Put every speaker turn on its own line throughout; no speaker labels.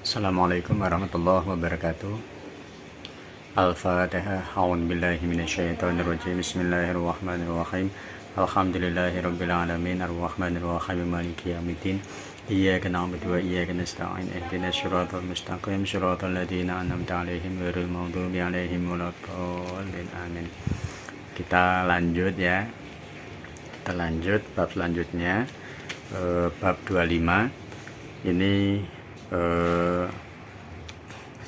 Assalamualaikum warahmatullahi wabarakatuh. Al-Fatihah. A'udzubillahi minasyaitonirrajim. Bismillahirrahmanirrahim. Alhamdulillahirabbil alamin arrahmanirrahim maliki yaumiddin. Iyyaka na'budu wa iyyaka nasta'in. Ihdinas siratal mustaqim siratal ladzina an'amta 'alaihim ghairil maghdubi 'alaihim waladdallin. Amin. Kita lanjut ya. Kita lanjut bab selanjutnya. Bab 25. Ini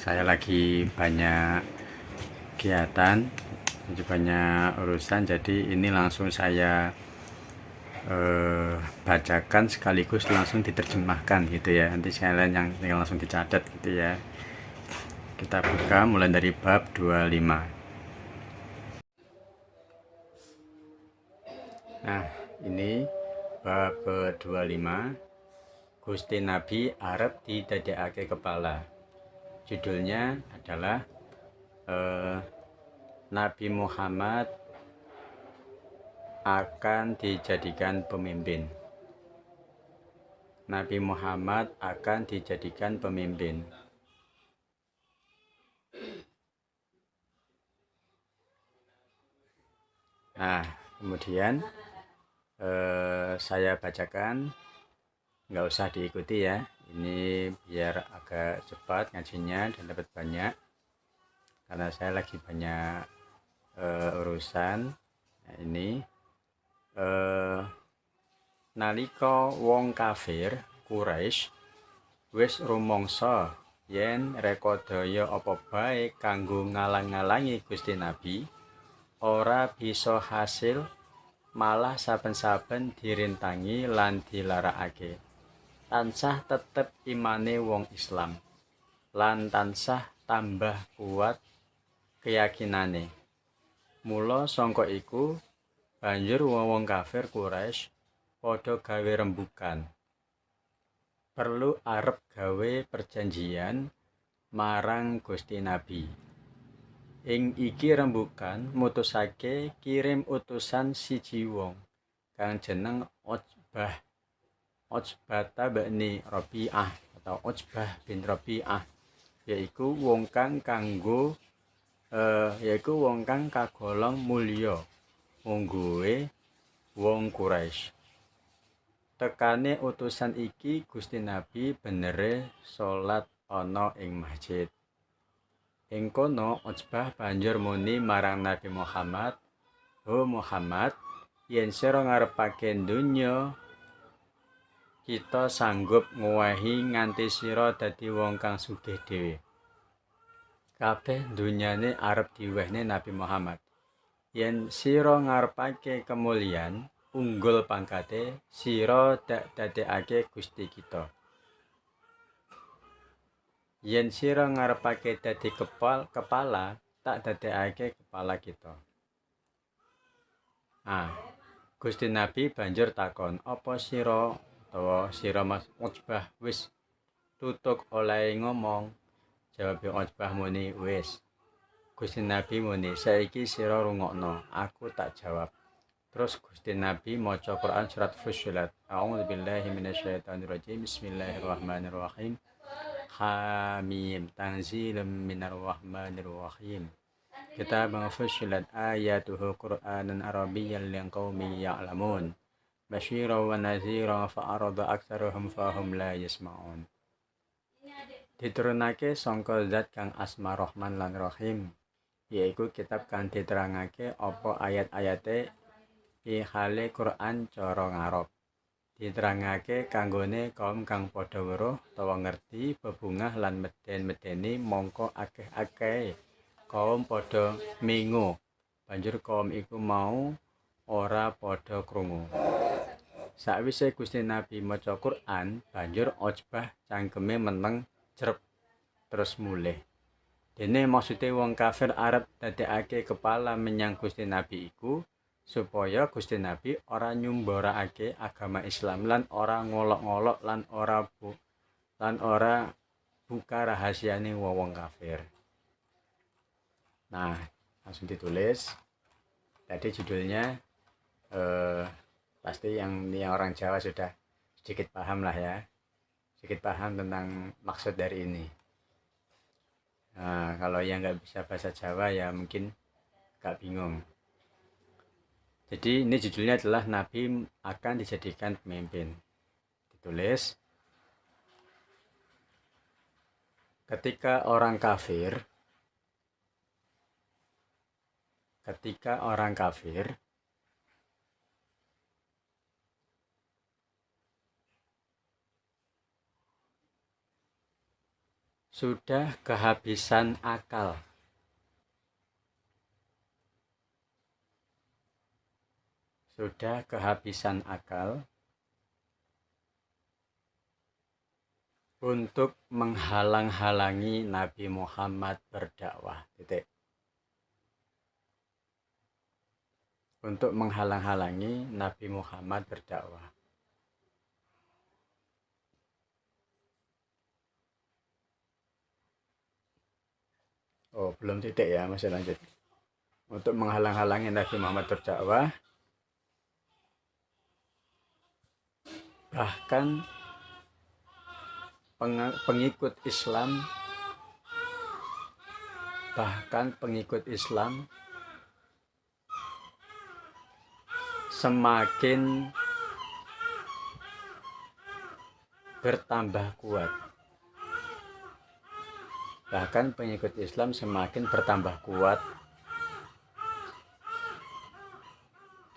saya lagi banyak kegiatan, banyak urusan, jadi ini langsung saya bacakan sekaligus langsung diterjemahkan gitu ya. Nanti sekalian yang langsung dicatat gitu ya. Kita buka mulai dari bab 25. Nah, ini bab 25. Gusti Nabi arep didadekake kepala. Judulnya adalah Nabi Muhammad akan dijadikan pemimpin. Nabi Muhammad akan dijadikan pemimpin. Nah, kemudian saya bacakan, nggak usah diikuti ya. Ini biar agak cepat ngajinya dan dapat banyak, karena saya lagi banyak urusan. Nah, ini nalika wong kafir Quraisy wis rumangsa yen rekodaya apa bae kanggo ngalang-alangi Gusti Nabi ora bisa hasil, malah saben-saben dirintangi lan dilarakake. Tansah tetep imane wong Islam lan tansah tambah kuat keyakinane. Mula sangka iku banjur wong kafir Quraisy padha gawe rembugan. Perlu arep gawe perjanjian marang Gusti Nabi. Ing iki rembugan mutusake kirim utusan siji wong kang jeneng Utbah bin Rabi'ah atau Utbah bin Rabi'ah, yaiku wong kang kagolong mulya mungguhe wong Quraisy. Tekane utusan iki Gusti Nabi benere salat ana ing masjid. Ing kono Utbah banjur muni marang Nabi Muhammad, "Ho Muhammad, yen sira ngarepake donya, kita sanggup ngowahi nganti sira dadi wong kang sugih dhewe." Kabeh dunyane arep diwehne Nabi Muhammad. Yen sira ngarepake kemulyan, unggul pangkate, sira dadekake Gusti kita. Yen sira ngarepake dadi kepala, tak dadekake kepala kita. Gusti Nabi banjur takon, "Apa sira Mas Utbah wis tutuk oleh ngomong?" Jawabe Utbah muni, "Wis." Gusti Nabi muni, "Saiki sira rungokno, aku tak jawab." Terus Gusti Nabi maca Quran surat Fussilat. A'udzubillahi minasyaitonirrajim. Bismillahirrahmanirrahim. Hamim, tanzilum minarrahmanirrahim. Kitabun fussilat ayatuhu Qur'anan Arabiyyan liqaumin ya'lamun. Basyiran wa nadhiran fa'arada aktsaruhum fahum la yasma'un. Diturunake sangka zat kang asma Rahman lan Rahim, yaiku kitab kang diterangake apa ayat-ayate ihale Quran cara ngarep. Diterangake kanggone kaum kang padha weruh utawa ngerti bebungah lan meden-medeni, mongko akeh-akeh kaum padha mengo. Banjur kaum iku mau ora padha krungu. Sakwise Gusti Nabi maca Quran, banjur Utbah cangkeme meneng jrep terus mulih. Dene maksude wong kafir arep dadekake kepala menyang Gusti Nabi iku supaya Gusti Nabi ora nyumbarakake agama Islam lan ora ngolok-ngolok lan ora buka rahasiane wong kafir. Nah, langsung ditulis. Tadi judulnya pasti yang orang Jawa sudah sedikit paham lah ya. sedikit paham tentang maksud dari ini. Nah, kalau yang nggak bisa bahasa Jawa ya mungkin agak bingung. Jadi ini judulnya adalah Nabi akan dijadikan pemimpin. Ditulis, ketika orang kafir sudah kehabisan akal, untuk menghalang-halangi Nabi Muhammad berdakwah. Titik. Untuk menghalang-halangi Nabi Muhammad berdakwah. Oh, belum titik ya, masih lanjut. Untuk menghalang-halangi Nabi Muhammad berdakwah, bahkan pengikut Islam semakin bertambah kuat. Bahkan pengikut Islam semakin bertambah kuat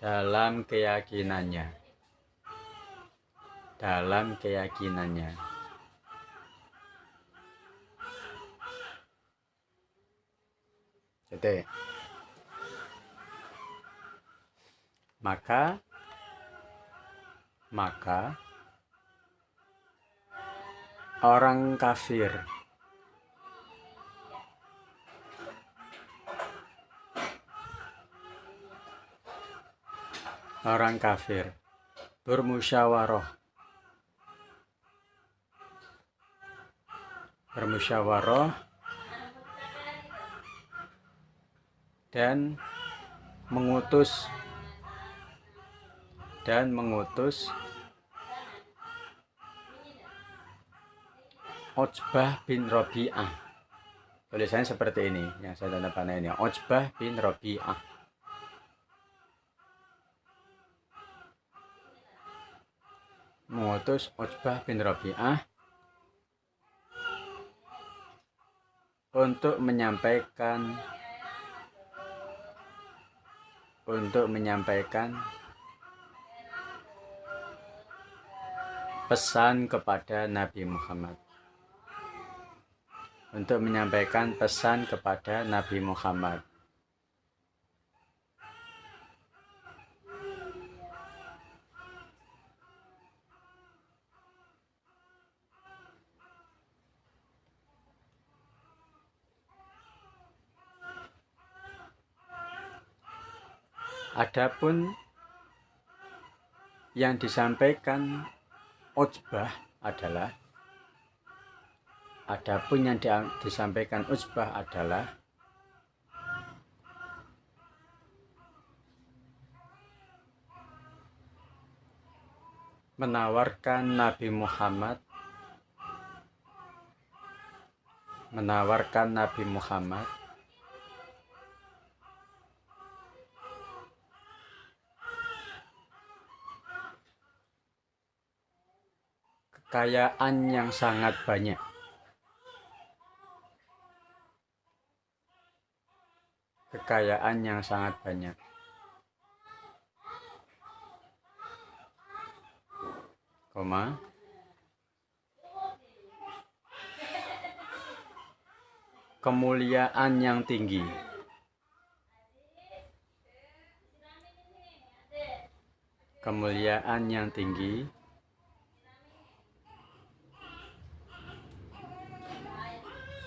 dalam keyakinannya. Jadi, maka orang kafir bermusyawarah dan mengutus Utbah bin Rabi'ah. Tulisannya seperti ini, yang saya tanda panah ini, Utbah bin Rabi'ah. Mengutus Utbah bin Rabi'ah untuk menyampaikan pesan kepada Nabi Muhammad. Adapun yang disampaikan Utbah adalah menawarkan Nabi Muhammad kekayaan yang sangat banyak. Kemuliaan yang tinggi.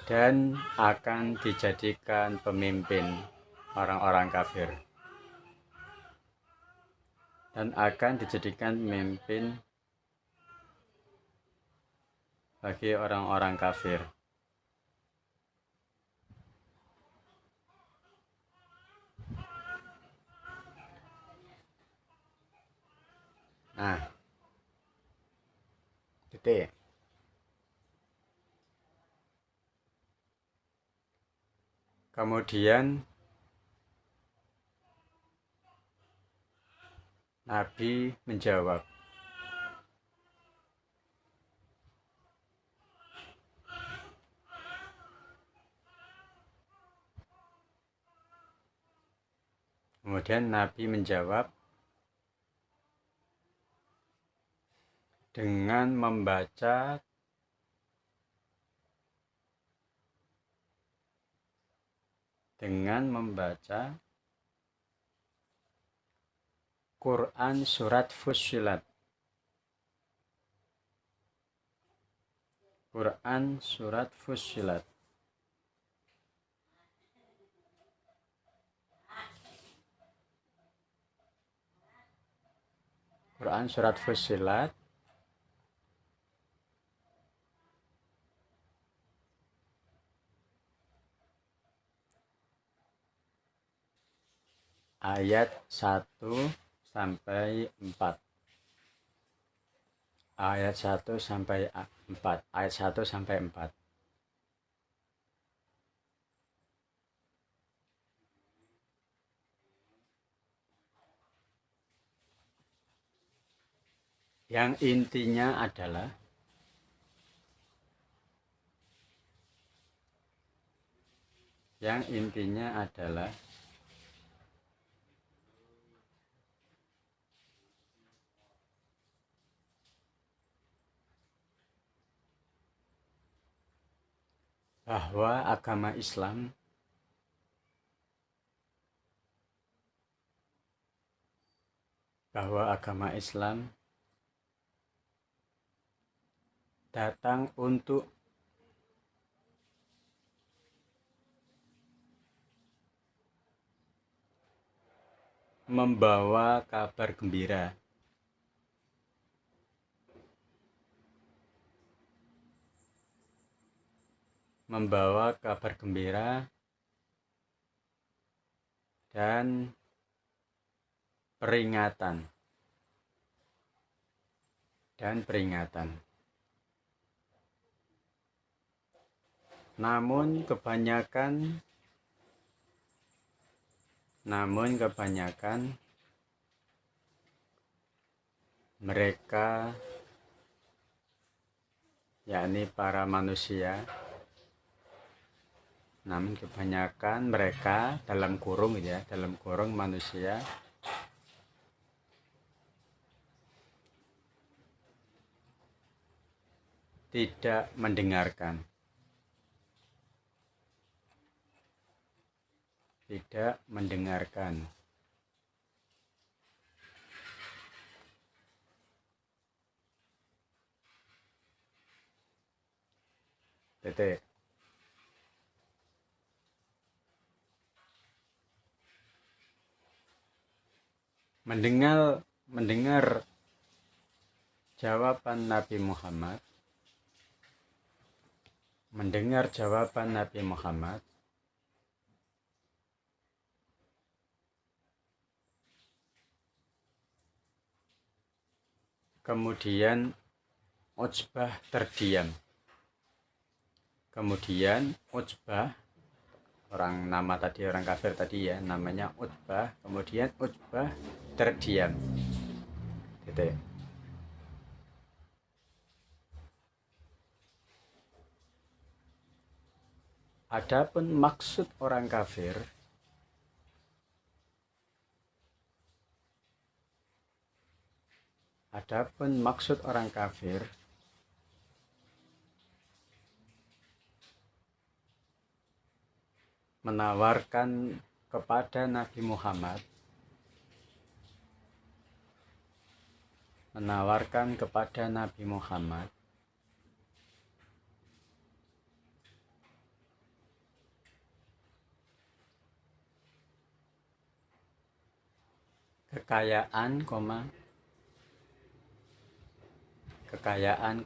Dan akan dijadikan pemimpin orang-orang kafir. Bagi orang-orang kafir. Nah, titik. Kemudian Nabi menjawab, dengan membaca Quran surat Fussilat. Quran surat Fussilat. Quran surat Fussilat ayat 1 sampai 4. Ayat 1 sampai 4. Ayat 1 sampai 4. Yang intinya adalah bahwa agama Islam datang untuk membawa kabar gembira, dan peringatan. Namun kebanyakan mereka, yakni para manusia, dalam kurung manusia, tidak mendengarkan. Titik. Mendengar jawaban Nabi Muhammad, kemudian Utsbah terdiam. Orang kafir tadi ya, namanya Utsbah. Kemudian Utsbah terdiam. Titik. Adapun maksud orang kafir menawarkan kepada Nabi Muhammad kekayaan,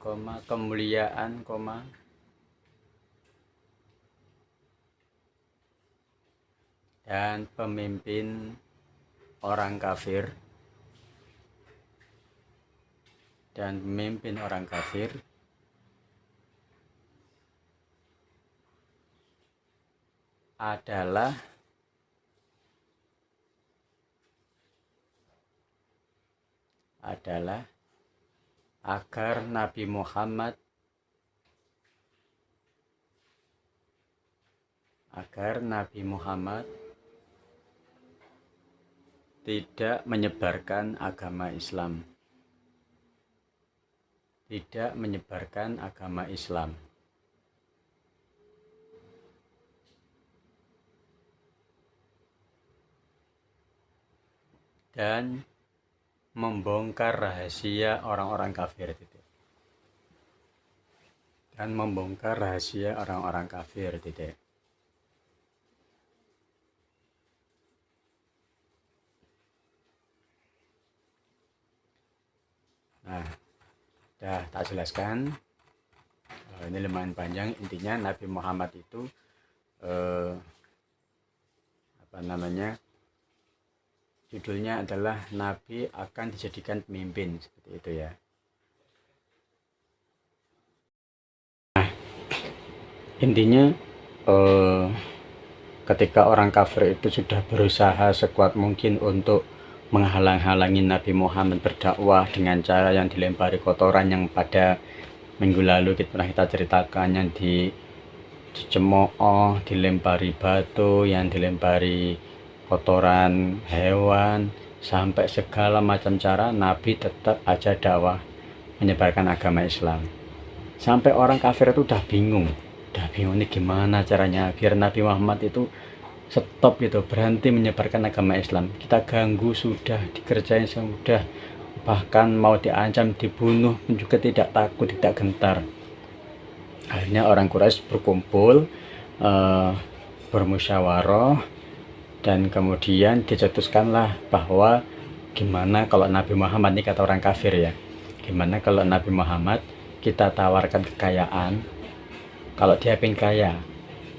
kemuliaan, dan pemimpin orang kafir, adalah agar Nabi Muhammad tidak menyebarkan agama Islam. Dan membongkar rahasia orang-orang kafir. Nah, dah tak jelaskan. Ini lumayan panjang. Intinya Nabi Muhammad itu judulnya adalah Nabi akan dijadikan pemimpin, seperti itu ya. Nah, intinya ketika orang kafir itu sudah berusaha sekuat mungkin untuk menghalang-halangi Nabi Muhammad berdakwah dengan cara yang dilempari kotoran, yang pada minggu lalu pernah kita ceritakan, yang dicemooh, dilempari batu, yang dilempari kotoran hewan, sampai segala macam cara Nabi tetap aja dakwah menyebarkan agama Islam. Sampai orang kafir itu udah bingung ini gimana caranya biar Nabi Muhammad itu stop gitu, berhenti menyebarkan agama Islam. Kita ganggu sudah, dikerjain sudah, bahkan mau diancam dibunuh pun juga tidak takut, tidak gentar. Akhirnya orang Quraisy berkumpul, bermusyawarah, dan kemudian dicetuskanlah bahwa gimana kalau Nabi Muhammad, ini kata orang kafir ya, gimana kalau Nabi Muhammad kita tawarkan kekayaan, kalau dia pengen kaya,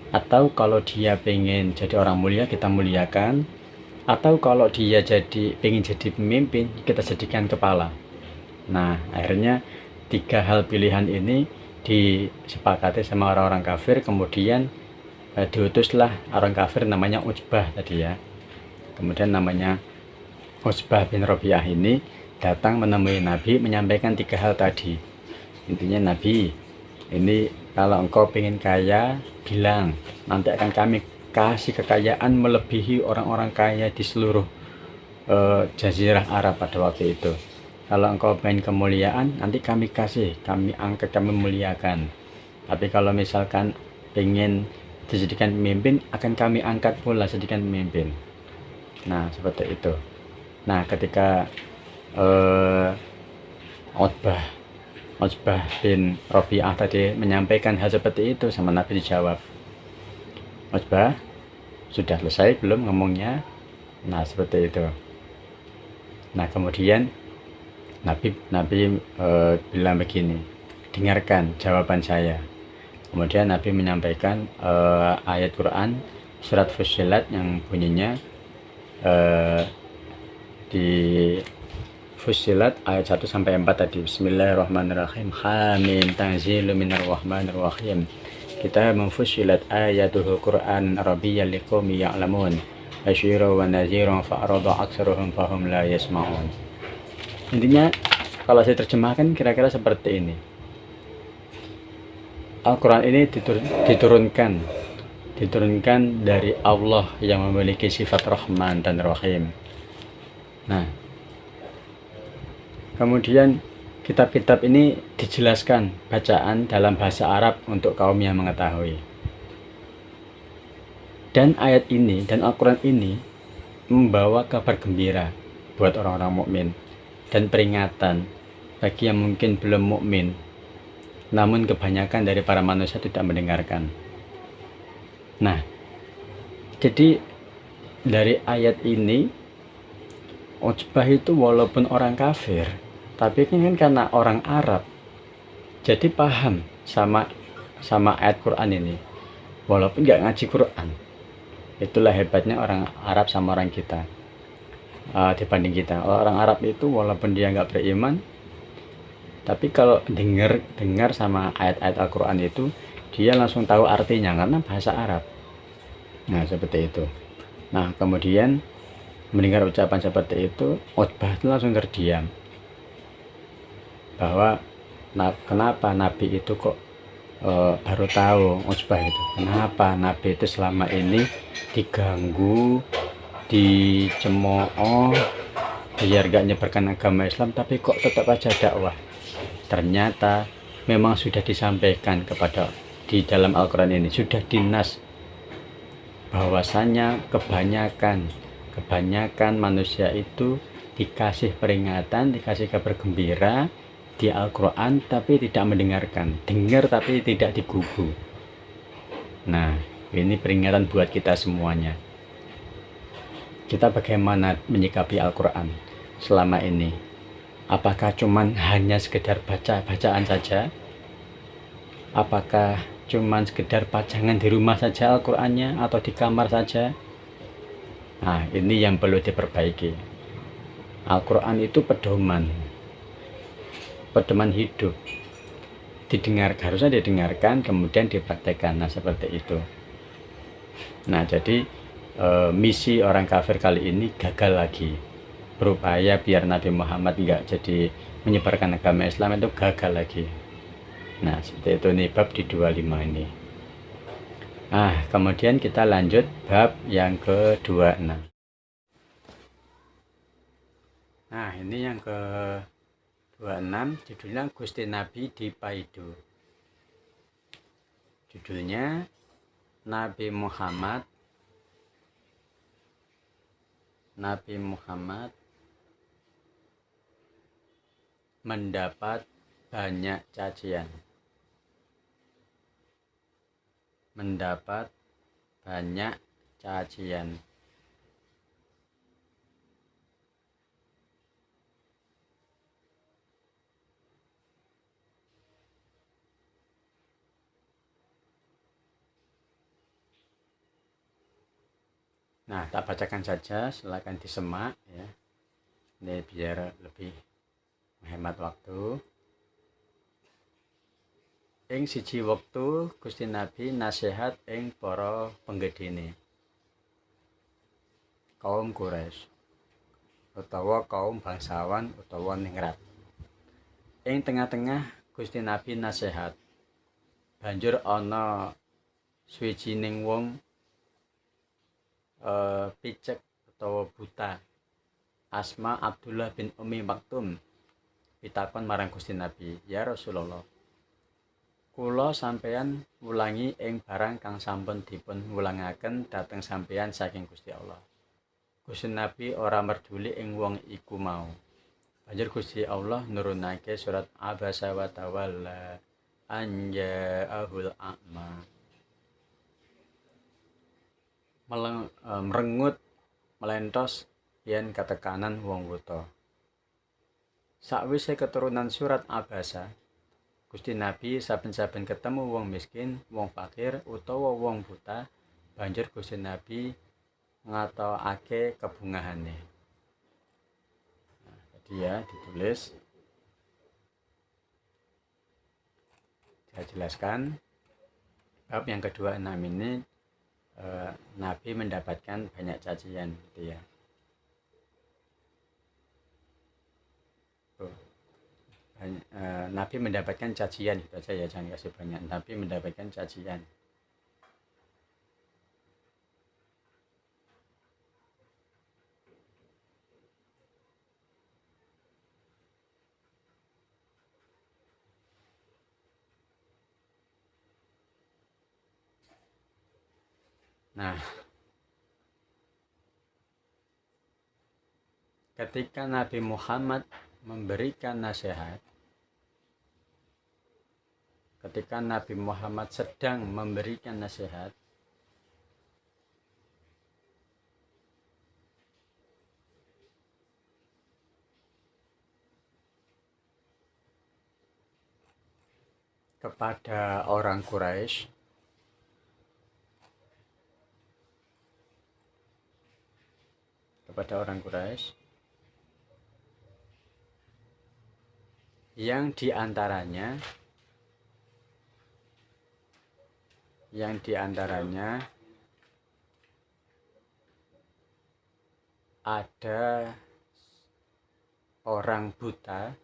atau kalau dia pengen jadi orang mulia kita muliakan, atau kalau dia pengen jadi pemimpin kita jadikan kepala. Nah, akhirnya 3 hal pilihan ini disepakati sama orang-orang kafir. Kemudian diutuslah orang kafir namanya Utsbah tadi ya. Kemudian namanya Utsbah bin Rabi'ah ini datang menemui Nabi, menyampaikan 3 hal tadi. Intinya, Nabi, ini kalau engkau pengen kaya, bilang, nanti akan kami kasih kekayaan melebihi orang-orang kaya di seluruh jazirah Arab pada waktu itu. Kalau engkau pengen kemuliaan, nanti kami kasih, kami angkat, kami muliakan. Tapi kalau misalkan pengen dijadikan pemimpin, akan kami angkat pula jadikan pemimpin. Nah, seperti itu. Nah, ketika Utsbah bin Rabi'ah tadi menyampaikan hal seperti itu sama Nabi, dijawab, Utsbah, sudah selesai belum ngomongnya? Nah, seperti itu. Nah, kemudian Nabi bilang begini, dengarkan jawaban saya. Kemudian Nabi menyampaikan ayat Quran surat Fussilat yang bunyinya di Fussilat ayat 1-4 tadi, Bismillahirrahmanirrahim, Hamim tanzilu minarrahmanirrahim, kitabun fussilat ayatuhu Qur'an Arabiyyan liqaumin ya'lamun, basyiran wa nadhiran fa'arada aktsaruhum fahum la yasma'un. Intinya kalau saya terjemahkan kira-kira seperti ini. Al-Quran ini diturunkan dari Allah yang memiliki sifat Rahman dan Rahim. Nah, kemudian kitab-kitab ini dijelaskan bacaan dalam bahasa Arab untuk kaum yang mengetahui. Dan ayat ini dan Al-Quran ini membawa kabar gembira buat orang-orang mukmin dan peringatan bagi yang mungkin belum mukmin, namun kebanyakan dari para manusia tidak mendengarkan. Nah, jadi dari ayat ini Utsbah itu walaupun orang kafir, tapi ini kan karena orang Arab, jadi paham sama ayat Quran ini, walaupun nggak ngaji Quran. Itulah hebatnya orang Arab sama orang kita dibanding kita. Orang Arab itu walaupun dia nggak beriman, tapi kalau dengar sama ayat-ayat Al-Quran itu, dia langsung tahu artinya karena bahasa Arab. Nah, seperti itu. Nah, kemudian mendengar ucapan seperti itu, Utbah itu langsung terdiam. Bahwa kenapa Nabi itu kok baru tahu Utbah itu. Kenapa Nabi itu selama ini diganggu, dicemooh, biar gak nyebarkan agama Islam, tapi kok tetap aja dakwah. Ternyata memang sudah disampaikan kepada di dalam Al-Quran ini, sudah dinas bahwasanya kebanyakan manusia itu dikasih peringatan, dikasih kabar gembira di Al-Quran, tapi tidak mendengarkan, dengar tapi tidak digugu. Nah, ini peringatan buat kita semuanya. Kita bagaimana menyikapi Al-Quran selama ini? Apakah cuman hanya sekedar bacaan saja? Apakah cuman sekedar pajangan di rumah saja Al-Qur'annya, atau di kamar saja? Nah, ini yang perlu diperbaiki. Al-Qur'an itu pedoman hidup. Harusnya didengarkan, kemudian dipraktekkan. Nah, seperti itu. Nah, jadi misi orang kafir kali ini gagal lagi. Berupaya biar Nabi Muhammad nggak jadi menyebarkan agama Islam, itu gagal lagi. Nah, seperti itu nih bab di 25 ini. Nah, kemudian kita lanjut bab yang ke-26. Nah, ini yang ke-26, judulnya Gusti Nabi dipaidu. Judulnya Nabi Muhammad mendapat banyak cacian. Nah, tak bacakan saja, silakan disimak ya. Ini biar lebih menghemat waktu. Ing siji wektu Gusti Nabi nasihat ing para penggedene kaum Quraisy utawa kaum bangsawan utawa ningrat. Ing tengah-tengah Gusti Nabi nasihat, banjur ana suwijining wong picek utawa buta, asma Abdullah bin Umi Maktum, pitakon marang Gusti Nabi, "Ya Rasulullah, kula sampeyan wulangi ing barang kang sampun dipun wulangaken dhateng sampeyan saking Gusti Allah." Gusti Nabi ora merduli ing wong iku mau. Banjur Gusti Allah nurunake surat Abasa wa Tawalla an ja'ahul a'ma. Merengut melentos yen katekanan wong wuta. Sakwise keturunan surat Abasa, Gusti Nabi saben-saben ketemu wong miskin, wong fakir utawa wong buta, banjur Gusti Nabi ngatokake kebungahane. Nah, tadi ya ditulis. Saya jelaskan bab yang ke-26 ini, Nabi mendapatkan banyak cacian gitu ya. Nabi mendapatkan cacian gitu aja ya, jangan kasih banyak. Nabi mendapatkan cacian. Nah, ketika Nabi Muhammad memberikan nasihat, ketika Nabi Muhammad sedang memberikan nasihat, kepada orang Quraisy, yang diantaranya ada orang buta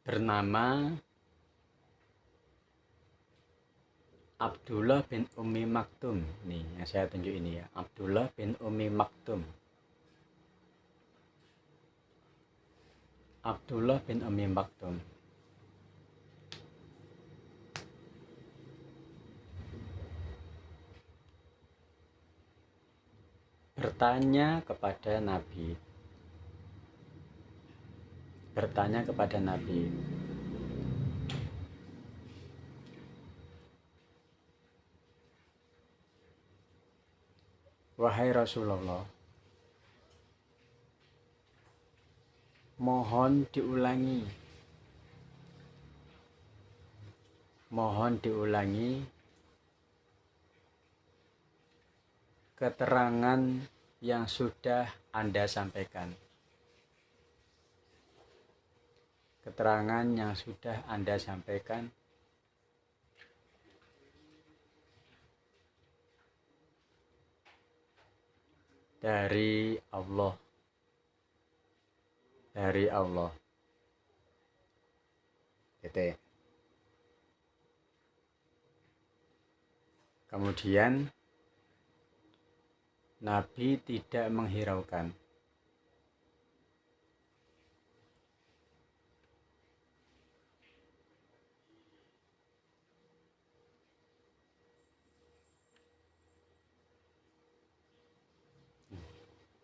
bernama Abdullah bin Ummi Maktum. Nih yang saya tunjuk ini ya, Abdullah bin Ummi Maktum. Abdullah bin Ummi Maktum bertanya kepada Nabi, wahai Rasulullah, mohon diulangi keterangan yang sudah Anda sampaikan. Keterangan yang sudah Anda sampaikan dari Allah. Titik. Kemudian Nabi tidak menghiraukan.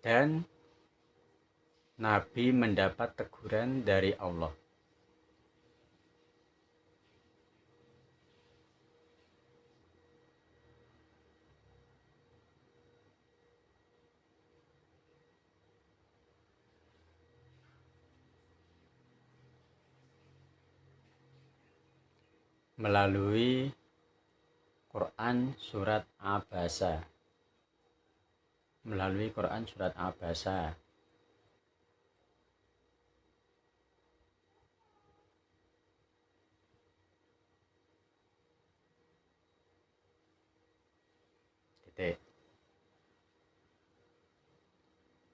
Dan Nabi mendapat teguran dari Allah. Melalui Quran surat Abasa. Titik.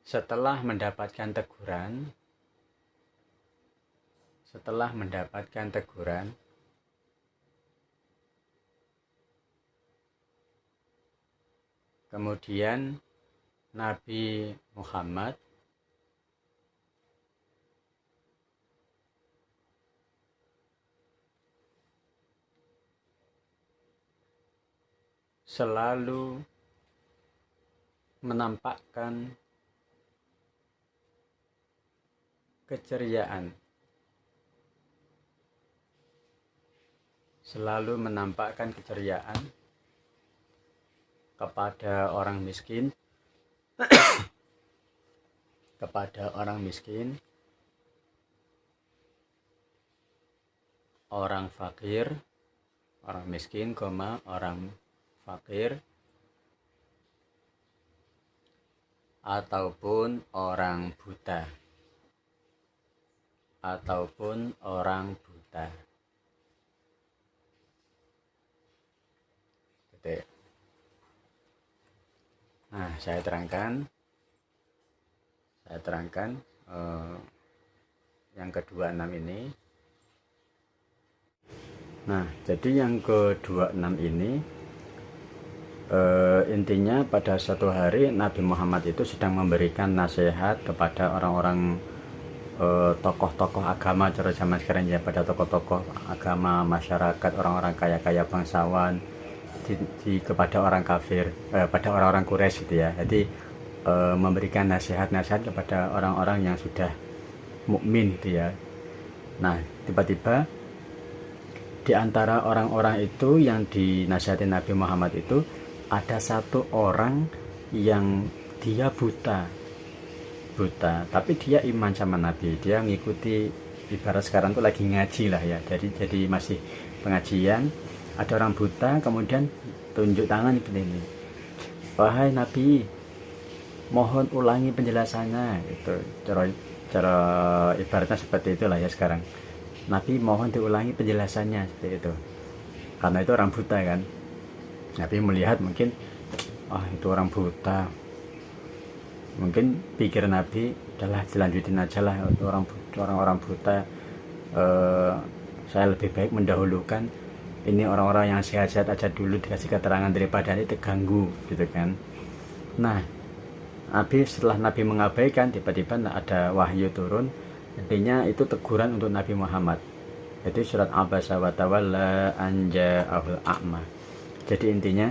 Setelah mendapatkan teguran, kemudian Nabi Muhammad selalu menampakkan keceriaan, kepada orang miskin, orang miskin, orang fakir, ataupun orang buta. Titik. Nah, saya terangkan yang ke-26 ini. Nah, jadi yang ke-26 ini intinya pada suatu hari Nabi Muhammad itu sedang memberikan nasihat kepada orang-orang tokoh-tokoh agama cara zaman sekarang ya, pada tokoh-tokoh agama masyarakat, orang-orang kaya-kaya bangsawan, kepada orang kafir, pada orang-orang Quraisy gitu ya. Jadi memberikan nasihat-nasihat kepada orang-orang yang sudah mukmin gitu ya. Nah, tiba-tiba di antara orang-orang itu yang dinasihati Nabi Muhammad itu ada satu orang yang dia buta, tapi dia iman sama Nabi. Dia mengikuti, ibarat sekarang tuh lagi ngaji lah ya. Jadi masih pengajian. Ada orang buta, kemudian tunjuk tangan begini, wahai Nabi, mohon ulangi penjelasannya. Itu cara ibaratnya seperti itulah ya sekarang. Nabi mohon diulangi penjelasannya, seperti itu. karena itu orang buta kan. Nabi melihat mungkin itu orang buta, mungkin pikir Nabi adalah dilanjutin aja lah orang-orang buta, saya lebih baik mendahulukan ini orang-orang yang sehat-sehat aja dulu dikasih keterangan daripada ini terganggu gitu kan. Nah setelah Nabi mengabaikan, tiba-tiba ada wahyu turun, intinya itu teguran untuk Nabi Muhammad. Jadi surat Abasa wa tawalla an ja'ahul a'ma. Jadi intinya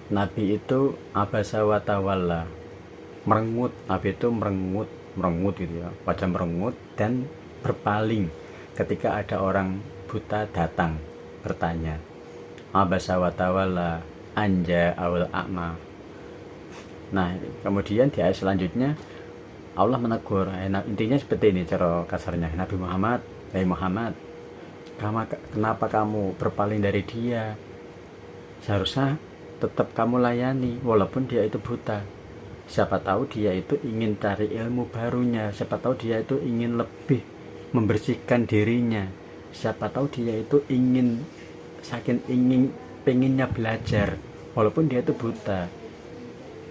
Nabi itu abasa wa tawalla, merengut. Nabi itu merengut gitu ya, wajah merengut dan berpaling ketika ada orang buta datang bertanya. Abasa wa tawalla anja awal a'ma. Nah kemudian di ayat selanjutnya Allah menegur. Intinya seperti ini cara kasarnya, Nabi Muhammad, Muhammad, kenapa kamu berpaling dari dia? Seharusnya tetap kamu layani walaupun dia itu buta. Siapa tahu dia itu ingin cari ilmu barunya, siapa tahu dia itu ingin lebih membersihkan dirinya, siapa tahu dia itu pengennya belajar walaupun dia itu buta.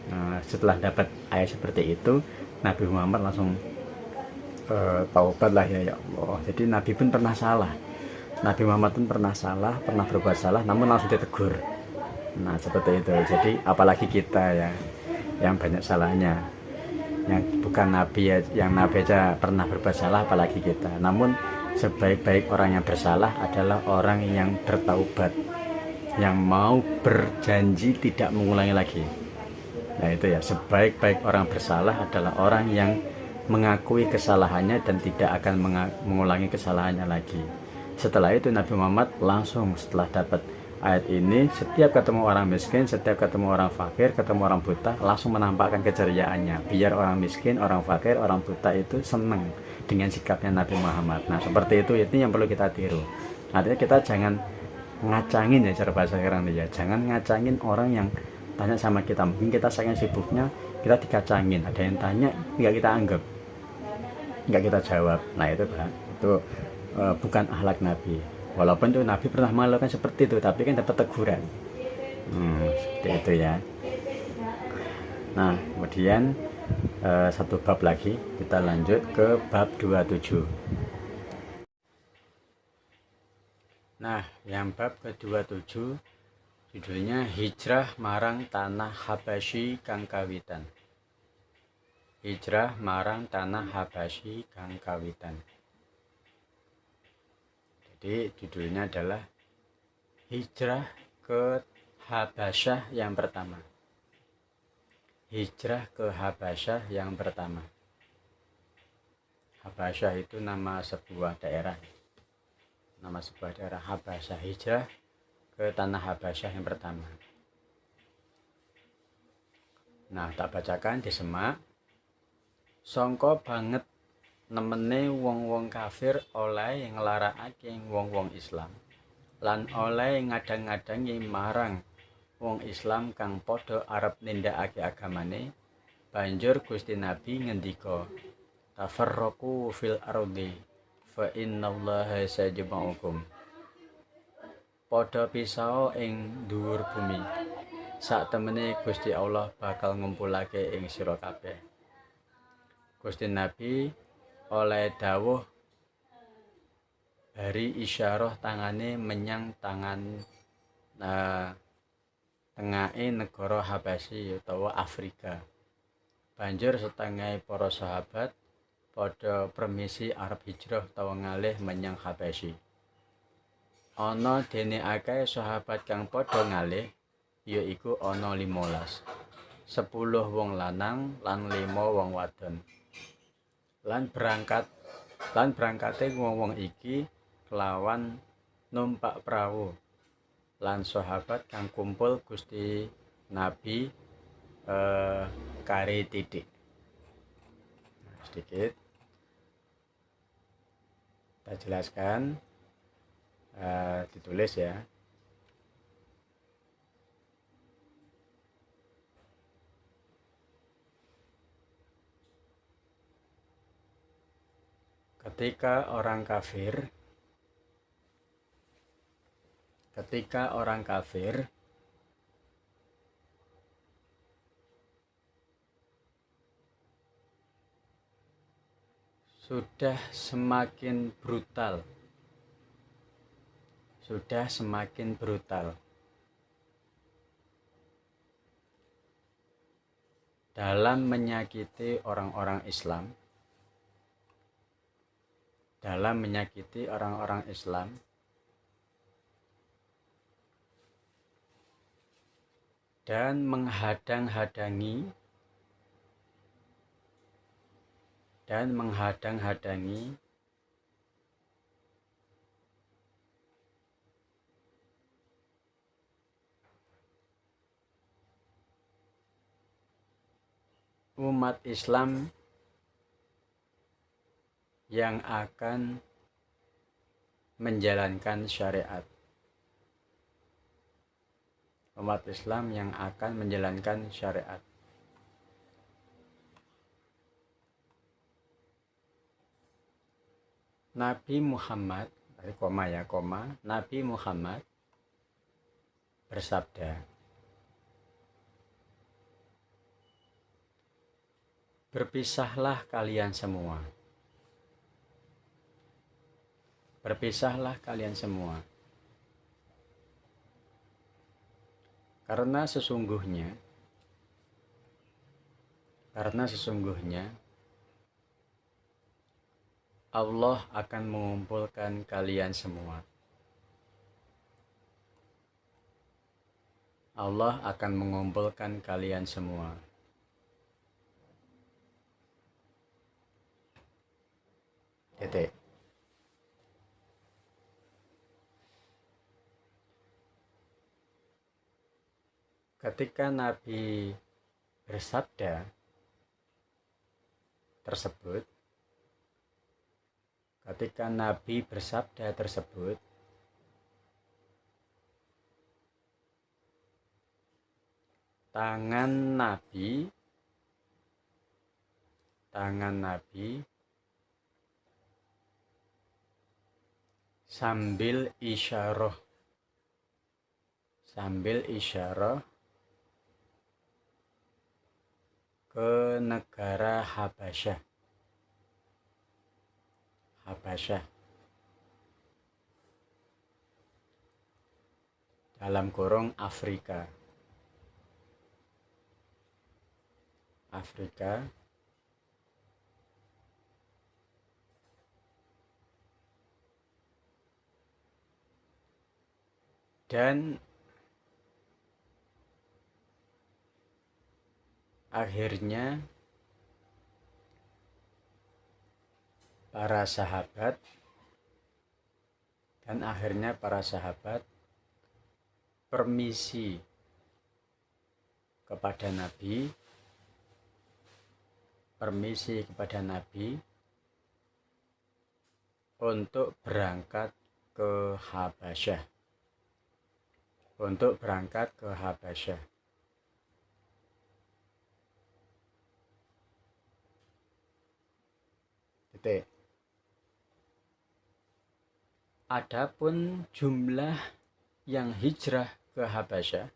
Nah, setelah dapat ayat seperti itu, Nabi Muhammad langsung taubat lah ya Allah. Jadi Nabi pun pernah salah, Nabi Muhammad pun pernah salah, pernah berbuat salah, namun langsung ditegur. Nah seperti itu. Jadi apalagi kita ya, yang banyak salahnya, yang bukan Nabi ya, yang Nabi aja pernah berbuat salah, apalagi kita. Namun sebaik-baik orang yang bersalah adalah orang yang bertaubat, yang mau berjanji tidak mengulangi lagi. Nah itu ya, sebaik-baik orang bersalah adalah orang yang mengakui kesalahannya dan tidak akan mengulangi kesalahannya lagi. Setelah itu Nabi Muhammad langsung setelah dapat ayat ini, setiap ketemu orang miskin, setiap ketemu orang fakir, ketemu orang buta, langsung menampakkan keceriaannya, biar orang miskin, orang fakir, orang buta itu senang dengan sikapnya Nabi Muhammad. Nah seperti itu yang perlu kita tiru. Artinya kita jangan ngacangin ya, cara bahasa sekarang ya, jangan ngacangin orang yang tanya sama kita. Mungkin kita saking sibuknya kita dikacangin, ada yang tanya nggak kita anggap, nggak kita jawab. Nah itu bukan akhlak Nabi. Walaupun tuh Nabi pernah melakukan seperti itu, tapi kan dapat teguran. Seperti itu ya. Nah kemudian satu bab lagi, kita lanjut ke bab 27. Nah yang bab ke-27 judulnya Hijrah marang tanah Habasyi kang kawitan. Hijrah marang tanah Habasyi kang kawitan. Jadi judulnya adalah Hijrah ke Habasyah yang pertama. Hijrah ke Habasyah yang pertama. Habasyah itu nama sebuah daerah. Nama sebuah daerah Habasyah. Hijrah ke tanah Habasyah yang pertama. Nah tak bacakan disemak. Songko banget nemene wong-wong kafir oleh nglarakake wong-wong Islam, lan oleh ngadang-ngadangi marang wong Islam kang padha arep nindakake agamane. Banjur Gusti Nabi ngendika, tafarraqu fil ardi fa innallaha sajma'ukum. Padha pisau ing dhuwur bumi, sak temene Gusti Allah bakal ngumpulake ing sira kabeh. Gusti Nabi oleh dawuh bari isyarah tangane menyang tangan tengahe negara Habasyi utawa Afrika. Banjur setengah para sahabat padha permisi arep hijrah utawa ngalih menyang Habasyi. Ana dene akeh sahabat kang padha ngalih, yaiku ana 15. 10 wong lanang lan 5 wong wadon. Lan berangkate wong-wong iki kelawan numpak perahu. Lan sahabat kang kumpul Gusti Nabi kari titik. Sedikit kita jelaskan, ditulis ya. Ketika orang kafir ketika orang kafir sudah semakin brutal dalam menyakiti orang-orang Islam, dan menghadang-hadangi umat Islam yang akan menjalankan syariat. Nabi Muhammad, Nabi Muhammad bersabda, berpisahlah kalian semua, karena sesungguhnya Allah akan mengumpulkan kalian semua. Titik. Ketika Nabi bersabda tersebut, tangan Nabi sambil isyarah ke negara Habasyah dalam kurung Afrika dan akhirnya para sahabat permisi kepada Nabi untuk berangkat ke Habasyah. Titik. Adapun jumlah yang hijrah ke Habasyah,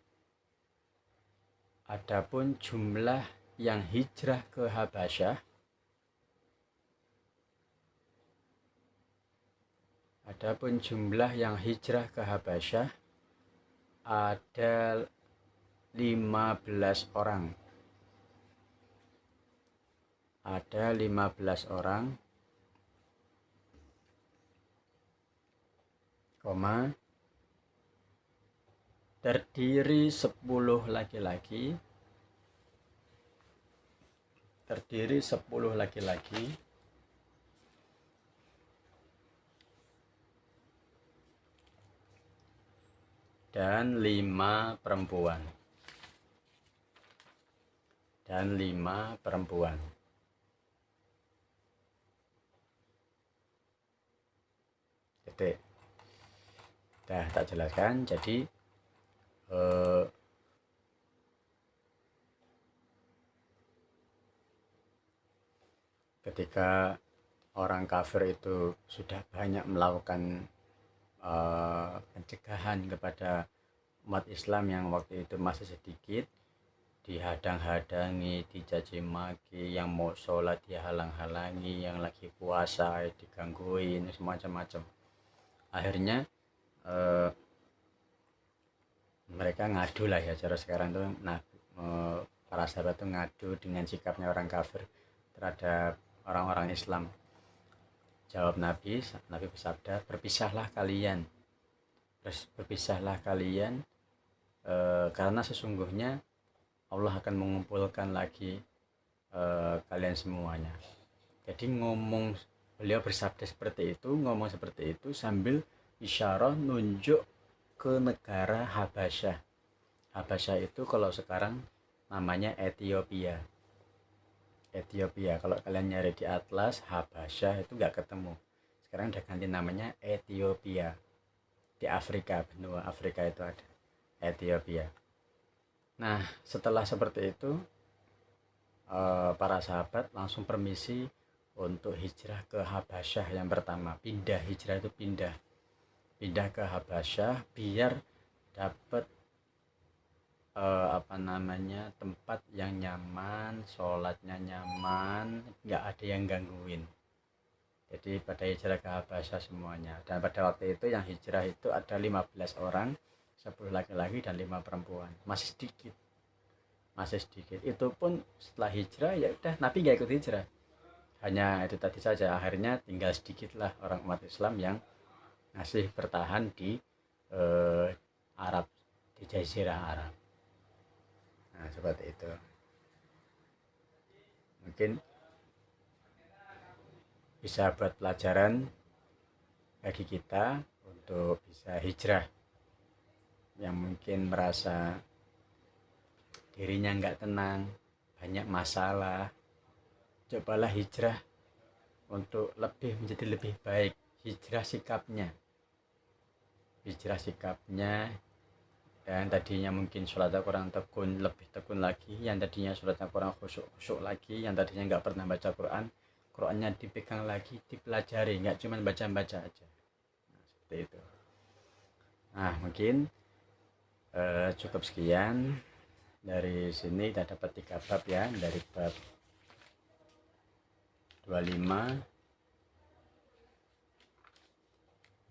ada 15 orang, terdiri 10 laki-laki dan 5 perempuan. Titik. Tak jelaskan. Jadi ketika orang kafir itu sudah banyak melakukan pencegahan kepada umat Islam yang waktu itu masih sedikit, dihadang-hadangi, dicaci maki, yang mau sholat dihalang-halangi, yang lagi puasa digangguin, semacam-macam. Akhirnya mereka ngadu lah ya, cara sekarang tuh. Nah, para sahabat tuh ngadu dengan sikapnya orang kafir terhadap orang-orang Islam. Jawab Nabi bersabda, berpisahlah kalian, karena sesungguhnya Allah akan mengumpulkan lagi kalian semuanya. Jadi beliau bersabda seperti itu, ngomong seperti itu sambil isyarah nunjuk ke negara Habasyah. Habasyah itu kalau sekarang namanya Ethiopia. Kalau kalian nyari di atlas Habasyah itu nggak ketemu. Sekarang udah ganti namanya Ethiopia. Di Afrika, benua Afrika itu ada Ethiopia. Nah, setelah seperti itu para sahabat langsung permisi untuk hijrah ke Habasyah yang pertama. Hijrah itu pindah ke Habasyah biar dapat tempat yang nyaman, sholatnya nyaman, nggak ada yang gangguin. Jadi pada hijrah ke Habasyah semuanya. Dan pada waktu itu yang hijrah itu ada 15 orang, 10 laki-laki dan 5 perempuan. Masih sedikit. Itu pun setelah hijrah ya udah, Nabi nggak ikut hijrah. Hanya itu tadi saja, akhirnya tinggal sedikitlah orang umat Islam yang masih bertahan di Arab, di Jazirah Arab. Nah, seperti itu. Mungkin bisa buat pelajaran bagi kita untuk bisa hijrah, yang mungkin merasa dirinya nggak tenang, banyak masalah. Cobalah hijrah untuk menjadi lebih baik. Hijrah sikapnya, dan tadinya mungkin sholatnya kurang tekun, lebih tekun lagi. Yang tadinya sholatnya kurang khusyuk lagi. Yang tadinya nggak pernah baca Qurannya dipegang lagi, dipelajari, nggak cuma baca aja. Nah, seperti itu. Nah, mungkin cukup sekian. Dari sini kita dapat 3 bab ya, dari bab 25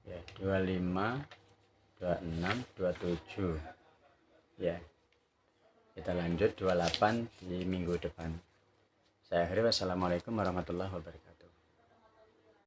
ya, 25, 26, 27 ya. Kita lanjut 28 di minggu depan. Saya akhiri, wassalamualaikum warahmatullahi wabarakatuh.